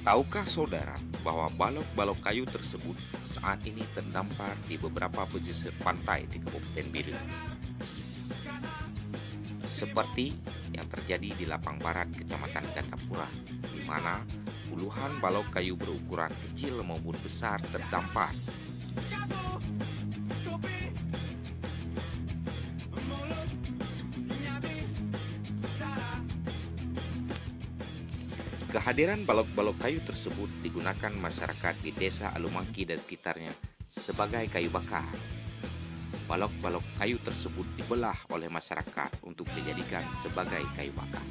Tahukah saudara bahwa balok-balok kayu tersebut saat ini terdampar di beberapa pesisir pantai di Kabupaten Biren? Seperti yang terjadi di Lapang Barat, Kecamatan Gandapura, di mana puluhan balok kayu berukuran kecil maupun besar terdampar. Kehadiran balok-balok kayu tersebut digunakan masyarakat di desa Alumangki dan sekitarnya sebagai kayu bakar. Balok-balok kayu tersebut dibelah oleh masyarakat untuk dijadikan sebagai kayu bakar.